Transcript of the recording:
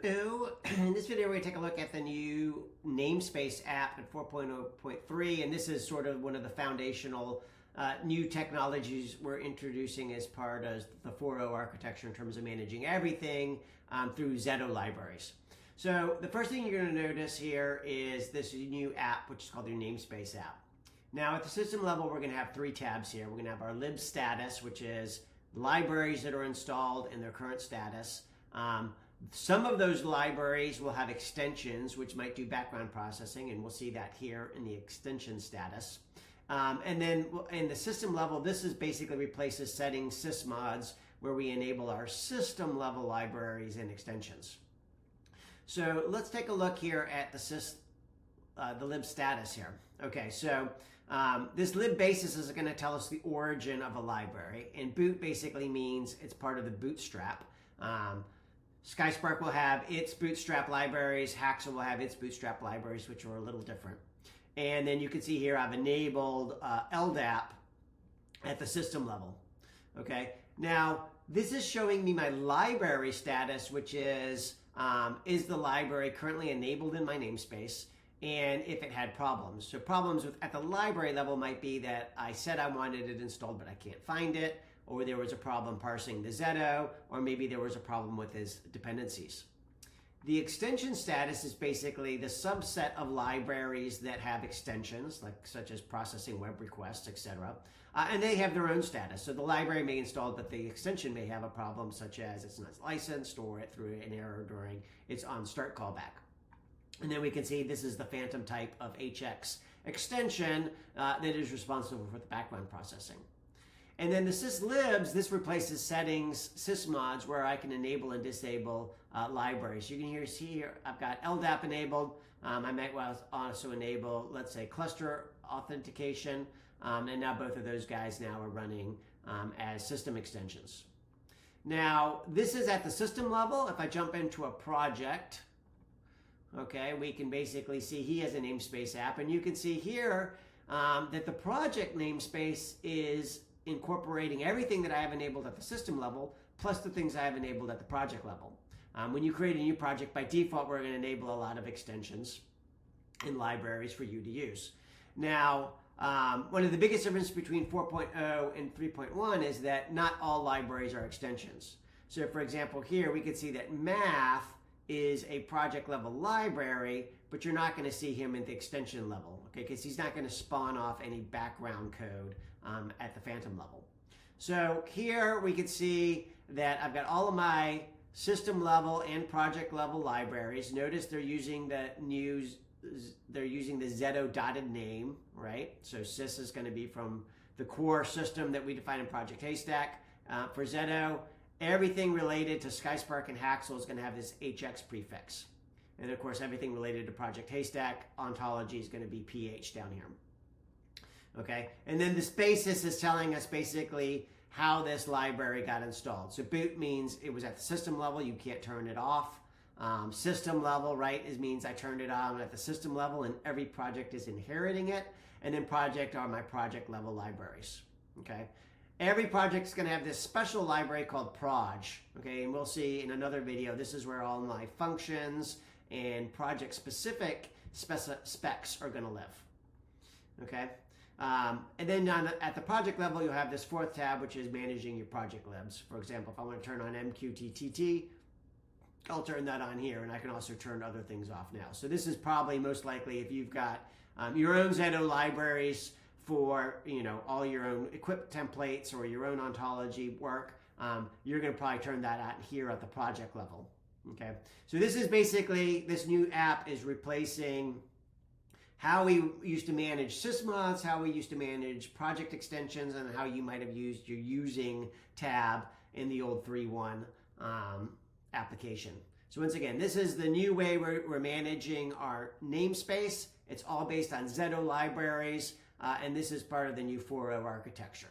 Hello. In this video, we're going to take a look at the new Namespace app at 4.0.3, and this is sort of one of the foundational new technologies we're introducing as part of the 4.0 architecture in terms of managing everything through xeto libraries. So the first thing you're going to notice here is this new app, which is called your Namespace app. Now, at the system level, we're going to have three tabs here. We're going to have our libs status, which is libraries that are installed and their current status. Some of those libraries will have extensions which might do background processing, and we'll see that here in the extension status. And then in the system level, this is basically replaces settings sysmods where we enable our system level libraries and extensions. So let's take a look here at the lib status here. Okay, so this lib basis is going to tell us the origin of a library, and boot basically means it's part of the bootstrap. SkySpark will have its bootstrap libraries. Haxall will have its bootstrap libraries, which are a little different. And then you can see here I've enabled LDAP at the system level. Okay. Now this is showing me my library status, which is the library currently enabled in my namespace, and if it had problems. So problems at the library level might be that I said I wanted it installed, but I can't find it, or there was a problem parsing the xeto, or maybe there was a problem with his dependencies. The extension status is basically the subset of libraries that have extensions, such as processing web requests, etc. And they have their own status. So the library may install, but the extension may have a problem, such as it's not licensed, or it threw an error during its on-start callback. And then we can see this is the phantom type of HX extension that is responsible for the background processing. And then the syslibs, this replaces settings sysmods where I can enable and disable libraries. You can see here, I've got LDAP enabled. I might also enable, let's say, cluster authentication. And now both of those guys now are running as system extensions. Now, this is at the system level. If I jump into a project, okay, we can basically see he has a namespace app. And you can see here that the project namespace is incorporating everything that I have enabled at the system level, plus the things I have enabled at the project level. When you create a new project, by default, we're going to enable a lot of extensions and libraries for you to use. Now, one of the biggest differences between 4.0 and 3.1 is that not all libraries are extensions. So, for example, here we can see that math is a project level library, but you're not going to see him at the extension level, okay, because he's not going to spawn off any background code at the phantom level. So here we can see that I've got all of my system level and project level libraries. Notice they're using the xeto dotted name, right? So sys is going to be from the core system that we define in Project Haystack. For xeto, everything related to SkySpark and Haxall is going to have this HX prefix. And of course, everything related to Project Haystack ontology is going to be PH down here. Okay, and then the basis is telling us basically how this library got installed. So boot means it was at the system level, you can't turn it off. System level, right, means I turned it on at the system level and every project is inheriting it. And then project are my project level libraries. Okay, every project is going to have this special library called proj. Okay, and we'll see in another video, this is where all my functions and project specific specs are going to live. Okay. And then at the project level, you'll have this fourth tab, which is managing your project libs. For example, if I want to turn on MQTT, I'll turn that on here, and I can also turn other things off now. So this is probably most likely if you've got your own xeto libraries for all your own equip templates or your own ontology work, you're going to probably turn that on here at the project level. Okay, so this is basically, this new app is replacing how we used to manage sysmods, how we used to manage project extensions, and how you might have used your using tab in the old 3.1 application. So once again, this is the new way we're managing our namespace. It's all based on xeto libraries, and this is part of the new 4.0 architecture.